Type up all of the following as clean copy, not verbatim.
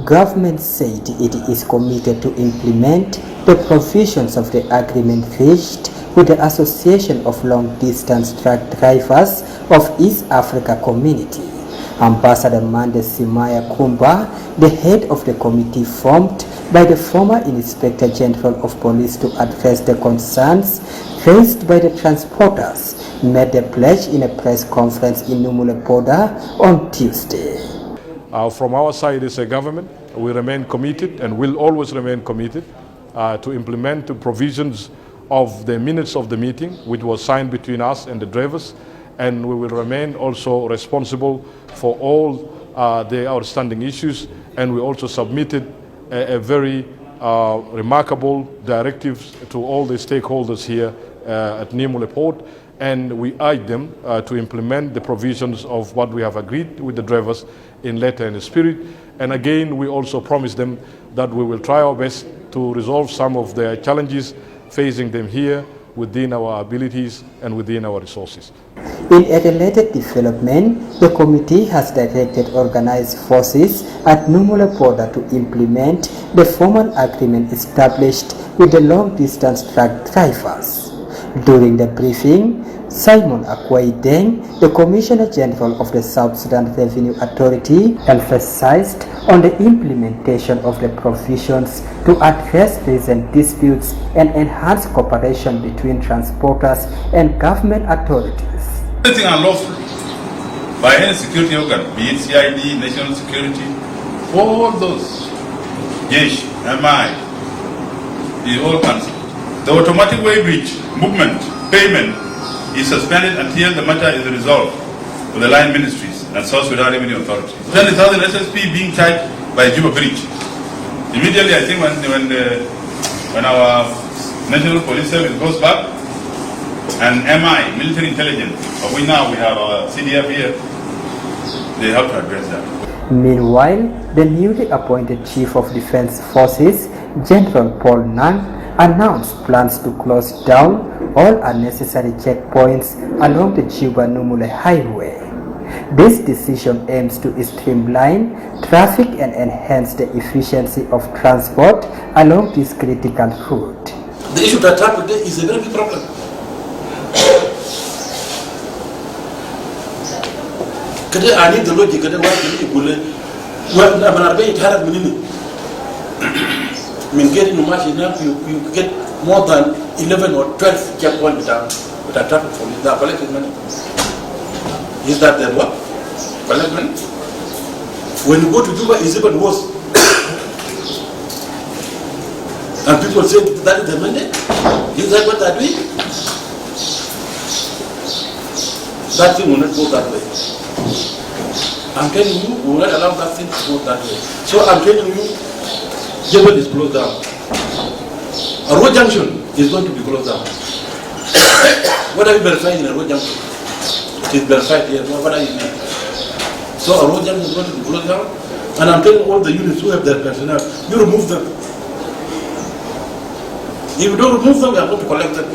government said it is committed to implement the provisions of the agreement reached with the Association of Long-Distance Truck Drivers of East Africa Community. Ambassador Mande Simaya Kumba, the head of the committee formed by the former Inspector General of Police to address the concerns raised by the transporters, made the pledge in a press conference in Nimule border on Tuesday. From our side as a government, we remain committed and will always remain committed to implement the provisions of the minutes of the meeting, which was signed between us and the drivers, and we will remain also responsible for all the outstanding issues, and we also submitted a very remarkable directives to all the stakeholders here at Nimule Port, and we urge them to implement the provisions of what we have agreed with the drivers in letter and spirit. And again, we also promise them that we will try our best to resolve some of the challenges facing them here within our abilities and within our resources. In a related development, the committee has directed organized forces at Nimule border to implement the formal agreement established with the long-distance truck drivers. During the briefing, Simon Akwaideng, the Commissioner General of the South Sudan Revenue Authority, emphasized on the implementation of the provisions to address recent disputes and enhance cooperation between transporters and government authorities. Anything unlawful by any security organ, be it CID, national security, all those, Jesh, MI, is all cancelled. The automatic way bridge, movement, payment is suspended until the matter is resolved with the line ministries and South Sudan Revenue Authority. 20,000 SSP being charged by Juba Bridge. Immediately, I think when our National Police Service goes back, and MI, military intelligence, but now we have our CDF here, they have to address that. Meanwhile, the newly appointed Chief of Defense Forces, General Paul Nang, announced plans to close down all unnecessary checkpoints along the Juba-Nimule highway. This decision aims to streamline traffic and enhance the efficiency of transport along this critical route. The issue that happened today is a very big problem. I need the logic. I mean, getting much enough, you get more than 11 or 12 checkpoints with a traffic police. They are collecting money. Is that their work? Collect money? When you go to Juba, it's even worse. And people say that is the mandate. Is that what they're doing? That thing will not go that way. I'm telling you, we will not allow that thing to go that way. So I'm telling you, Juba is closed down. A road junction is going to be closed down. What are you verifying in a road junction? It is verified here. What are you doing? So a road junction is going to be closed down. And I'm telling all the units who have their personnel, you remove them. If you don't remove them, we are going to collect them.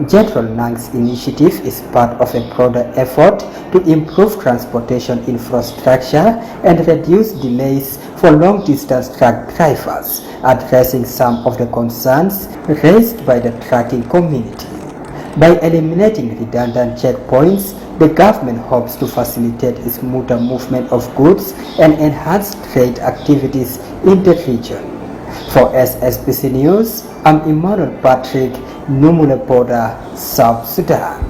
General Nang's initiative is part of a broader effort to improve transportation infrastructure and reduce delays for long-distance truck drivers, addressing some of the concerns raised by the trucking community. By eliminating redundant checkpoints, the government hopes to facilitate a smoother movement of goods and enhance trade activities in the region. For SSBC News, I'm Emmanuel Patrick, Nimule Border, South Sudan.